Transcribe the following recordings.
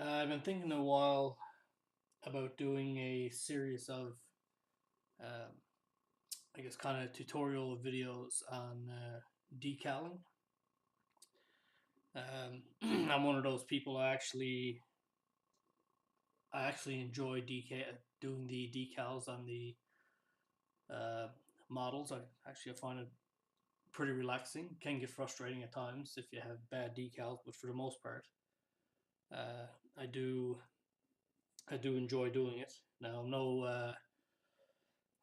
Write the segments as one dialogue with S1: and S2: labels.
S1: I've been thinking a while about doing a series of, um, I guess, kind of tutorial videos on decaling. I'm one of those people. I actually enjoy doing the decals on the uh, models. I find it pretty relaxing. Can get frustrating at times if you have bad decals, but for the most part, uh, I do I do enjoy doing it. Now,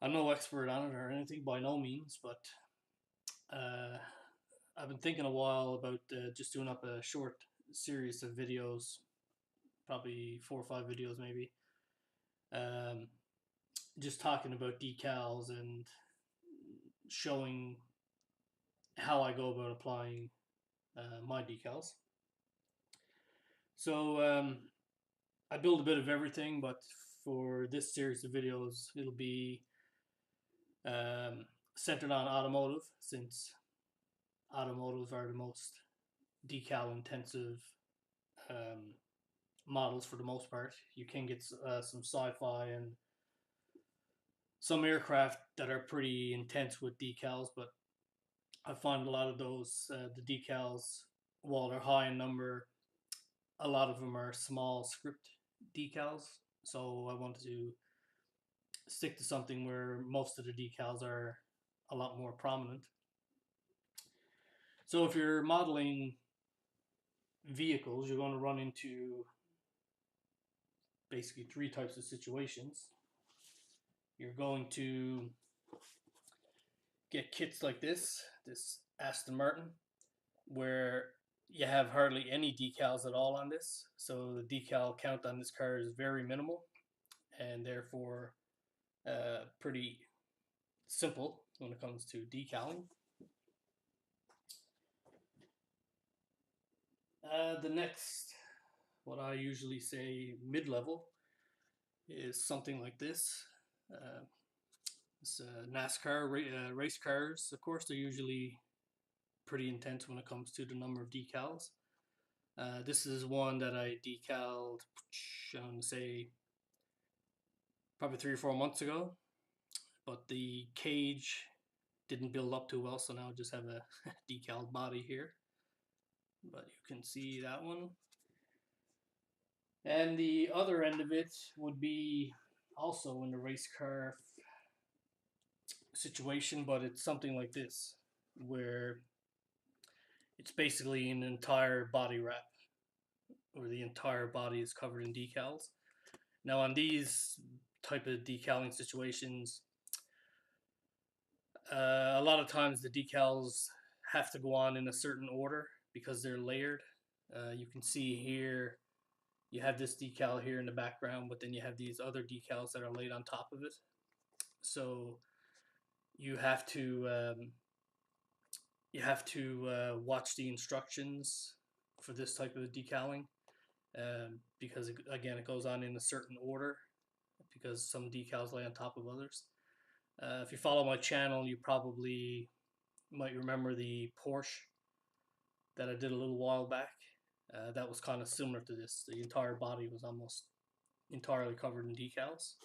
S1: I'm no expert on it or anything by no means, but uh, I've been thinking a while about just doing up a short series of videos, probably 4 or 5 videos maybe, um, just talking about decals and showing how I go about applying my decals. So I build a bit of everything, but for this series of videos, it'll be um, centered on automotive, since automotive are the most decal intensive um, models for the most part. You can get some sci-fi and some aircraft that are pretty intense with decals, but I find a lot of those the decals, while they're high in number, a lot of them are small script decals. So I wanted to stick to something where most of the decals are a lot more prominent. So if you're modeling vehicles, you're going to run into basically three types of situations. You're going to get kits like this Aston Martin, where you have hardly any decals at all on this. So the decal count on this car is very minimal and therefore pretty simple when it comes to decaling. The next, what I usually say mid-level, is something like this. Uh, it's NASCAR race cars. Of course, they're usually pretty intense when it comes to the number of decals. This is one that I decaled, I'm going to say, probably 3 or 4 months ago, but the cage didn't build up too well, so now I just have a decaled body here. But you can see that one. And the other end of it would be also in the race car situation, but it's something like this, where it's basically an entire body wrap, where the entire body is covered in decals. Now, on these type of decaling situations, a lot of times the decals have to go on in a certain order because they're layered. You can see here, you have this decal here in the background, but then you have these other decals that are laid on top of it. So you have to watch the instructions for this type of decaling, because again, it goes on in a certain order because some decals lay on top of others. If you follow my channel, you probably might remember the Porsche that I did a little while back. That was kind of similar to this. The entire body was almost entirely covered in decals.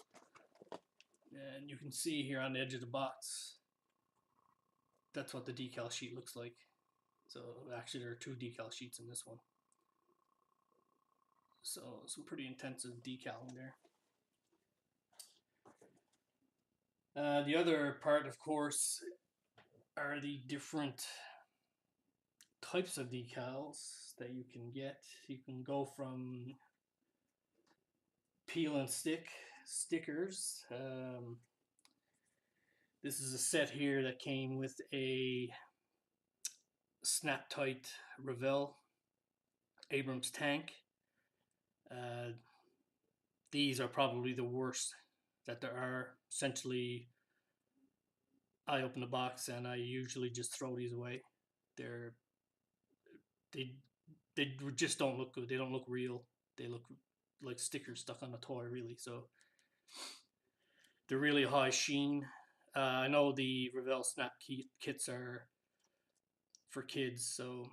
S1: And you can see here on the edge of the box, that's what the decal sheet looks like. So actually there are two decal sheets in this one. So some pretty intensive decaling there. The other part, of course, are the different types of decals that you can get. You can go from peel and stick stickers. This is a set here that came with a snap tight Revell Abrams tank. Uh, these are probably the worst that there are. Essentially, I open the box and I usually just throw these away. They're they they just don't look good. They don't look real. They look like stickers stuck on a toy, really. So they're really high sheen. I know the Revell snap kits are for kids, so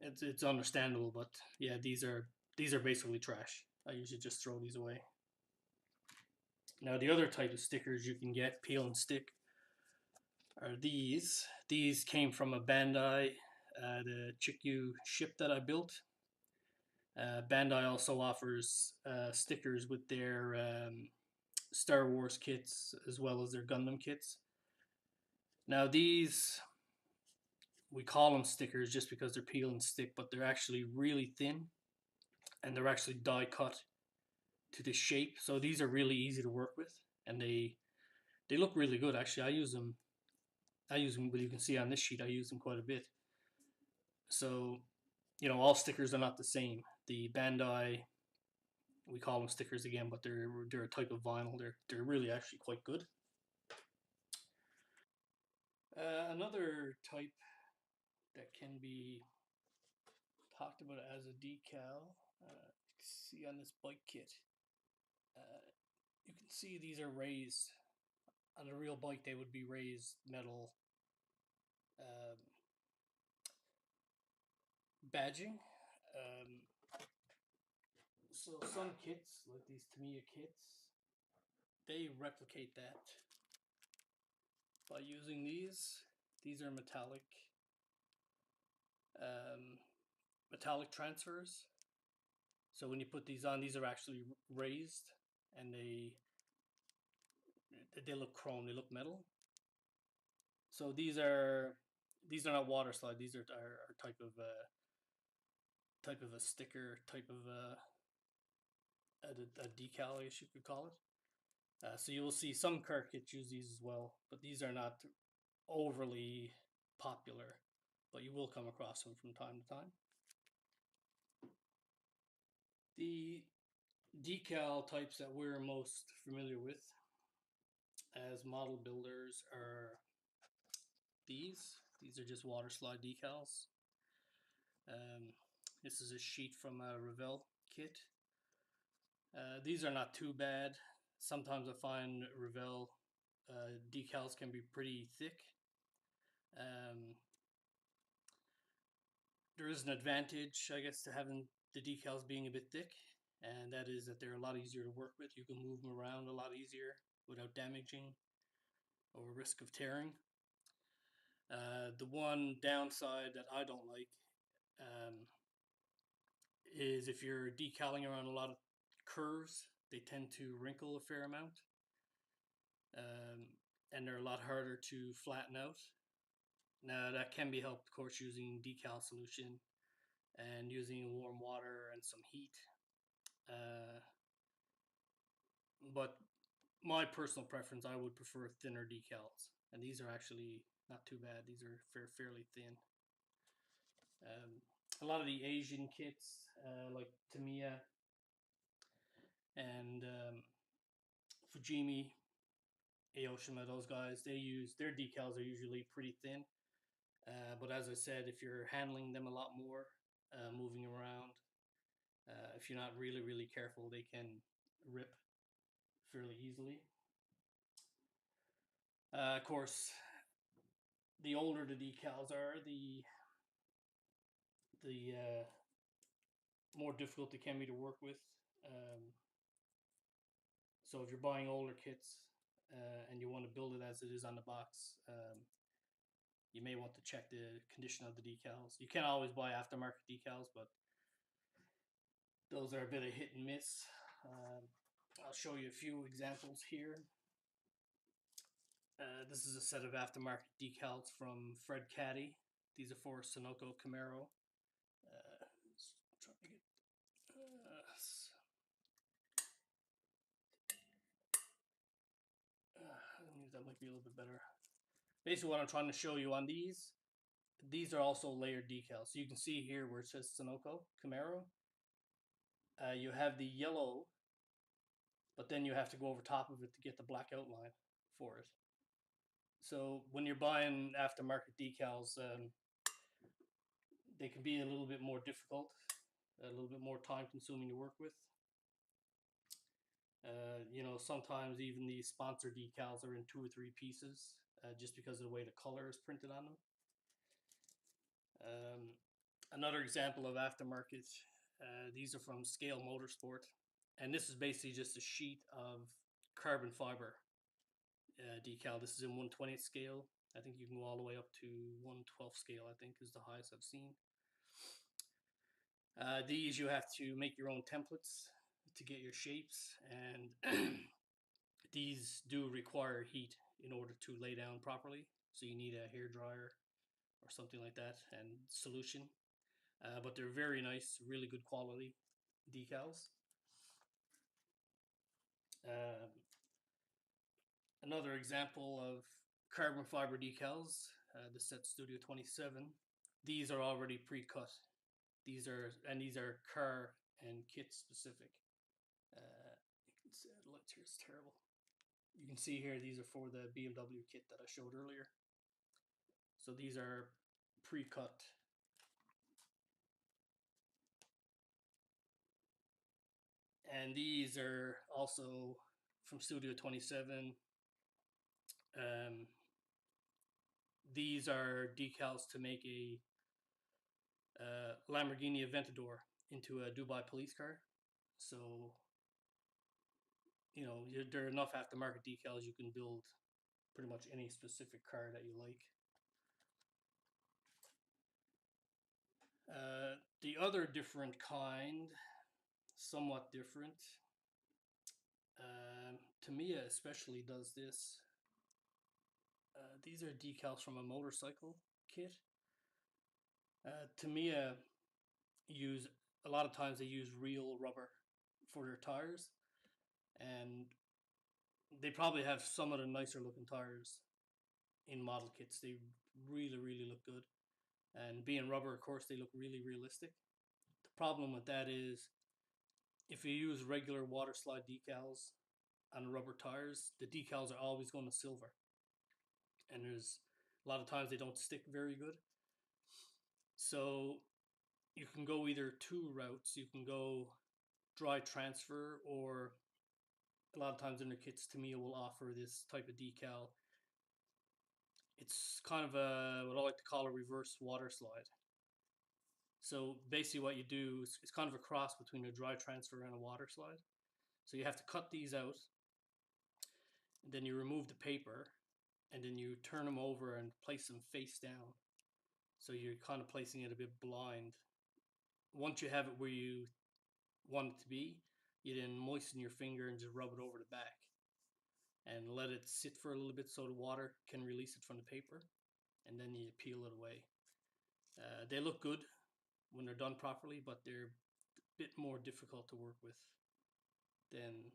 S1: it's understandable. But yeah, these are these are basically trash. I usually just throw these away. Now the other type of stickers you can get, peel and stick, are these. These came from a Bandai, the Chikyu ship that I built. Bandai also offers stickers with their Star Wars kits as well as their Gundam kits. Now these, we call them stickers just because they're peel and stick, but they're actually really thin and they're actually die cut to this shape. So these are really easy to work with, and they look really good. Actually, I use them. But you can see on this sheet, I use them quite a bit. So, all stickers are not the same. The Bandai, we call them stickers again, but they're a type of vinyl. They're really actually quite good. Another type that can be talked about as a decal. You can see on this bike kit. Uh, you can see these are raised. On a real bike, they would be raised metal um, badging. Um, so some kits, like these Tamiya kits, they replicate that by using these. These are um, metallic transfers. So when you put these on, these are actually raised, and they look chrome. They look metal. So these are not water slide. These are type of a sticker, type of a decal, I guess you could call it. So you will see some car kits use these as well, but these are not overly popular. But you will come across them from time to time. The decal types that we're most familiar with as model builders are these. These are just water slide decals. Um, this is a sheet from a Revell kit. These are not too bad. Sometimes I find Revell decals can be pretty thick. Um, there is an advantage, I guess, to having the decals being a bit thick, and that is that they're a lot easier to work with. You can move them around a lot easier without damaging or risk of tearing. The one downside that I don't like um, is if you're decaling around a lot of curves, they tend to wrinkle a fair amount, um, and they're a lot harder to flatten out. Now that can be helped, of course, using decal solution and using warm water and some heat. Uh, but my personal preference, I would prefer thinner decals, and these are actually not too bad. These are fairly thin. Um, a lot of the Asian kits, like Tamiya and Fujimi, Aoshima, those guys, they use their decals are usually pretty thin. But as I said, if you're handling them a lot more, moving around, if you're not really careful, they can rip fairly easily. Of course, the older the decals are, the more difficult they can be to work with. Um, so if you're buying older kits and you want to build it as it is on the box, you may want to check the condition of the decals. You can't always buy aftermarket decals, but those are a bit of hit and miss. Um, I'll show you a few examples here. This is a set of aftermarket decals from Fred Caddy. These are for Sunoco Camaro. Trying to get, that might be a little bit better. Basically, what I'm trying to show you on these are also layered decals. So you can see here where it says Sunoco Camaro. You have the yellow, but then you have to go over top of it to get the black outline for it. So when you're buying aftermarket decals, they can be a little bit more difficult, a little bit more time consuming to work with. Sometimes even the sponsor decals are in 2 or 3 pieces, just because of the way the color is printed on them. Another example of aftermarket These are from Scale Motorsport, and this is basically just a sheet of carbon fiber decal. This is in 1/20th scale. I think you can go all the way up to 1/12th scale, I think is the highest I've seen. These you have to make your own templates to get your shapes, and these do require heat in order to lay down properly. So you need a hair dryer or something like that and solution. But they're very nice, really good quality decals. Uh, Another example of carbon fiber decals, the Set Studio 27. These are already pre-cut. These are car and kit specific. You can see the lights here is terrible. You can see here these are for the BMW kit that I showed earlier. So these are pre-cut. And these are also from Studio 27. These are decals to make a Lamborghini Aventador into a Dubai police car. So, you know, there are enough aftermarket decals you can build pretty much any specific car that you like. The other different kind, somewhat different, Tamiya especially does this. These are decals from a motorcycle kit. Tamiya use a lot of times they use real rubber for their tires, and they probably have some of the nicer looking tires in model kits. They really look good, and being rubber, of course, they look really realistic. The problem with that is if you use regular water slide decals on rubber tires, the decals are always going to silver, and there's a lot of times they don't stick very good. So you can go either two routes. You can go dry transfer, or a lot of times in their kits, Tamiya will offer this type of decal. It's kind of a what I like to call a reverse water slide. So basically, what you do is it's kind of a cross between a dry transfer and a water slide. So you have to cut these out, and then you remove the paper, and then you turn them over and place them face down. So you're kind of placing it a bit blind. Once you have it where you want it to be, you then moisten your finger and just rub it over the back and let it sit for a little bit so the water can release it from the paper, and then you peel it away. They look good when they're done properly, but they're a bit more difficult to work with than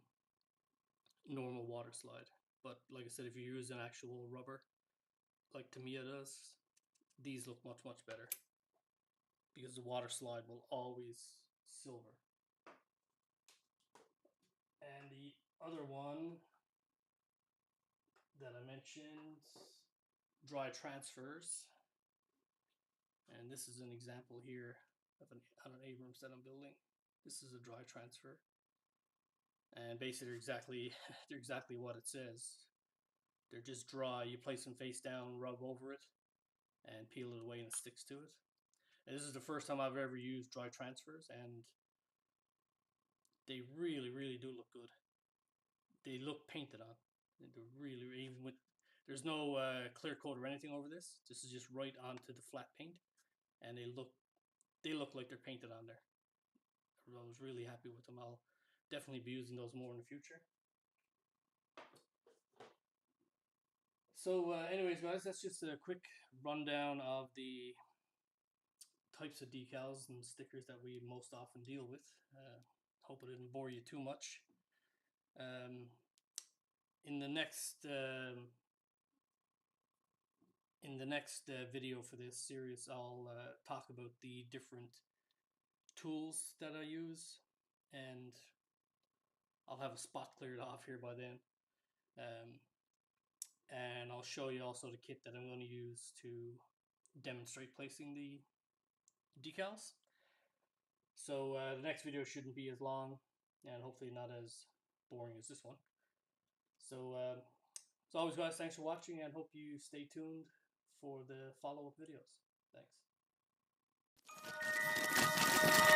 S1: normal water slide. But like I said, if you use an actual rubber, like Tamiya does, these look much better because the water slide will always silver. And the other one that I mentioned, dry transfers. And this is an example here of an Abrams that I'm building. This is a dry transfer. And basically they're exactly what it says. They're just dry. You place them face down, rub over it, and peel it away and it sticks to it. And this is the first time I've ever used dry transfers, and they really do look good. They look painted on. They're really, even with, there's no clear coat or anything over this. This is just right onto the flat paint, and they look like they're painted on there. I was really happy with them. I'll definitely be using those more in the future. So anyways, guys, that's just a quick rundown of the types of decals and stickers that we most often deal with. Hope it didn't bore you too much. Um, in the next video for this series, I'll talk about the different tools that I use, and I'll have a spot cleared off here by then. And I'll show you also the kit that I'm going to use to demonstrate placing the decals. So the next video shouldn't be as long, and hopefully not as boring as this one. So as always, guys, thanks for watching, and hope you stay tuned for the follow-up videos. Thanks.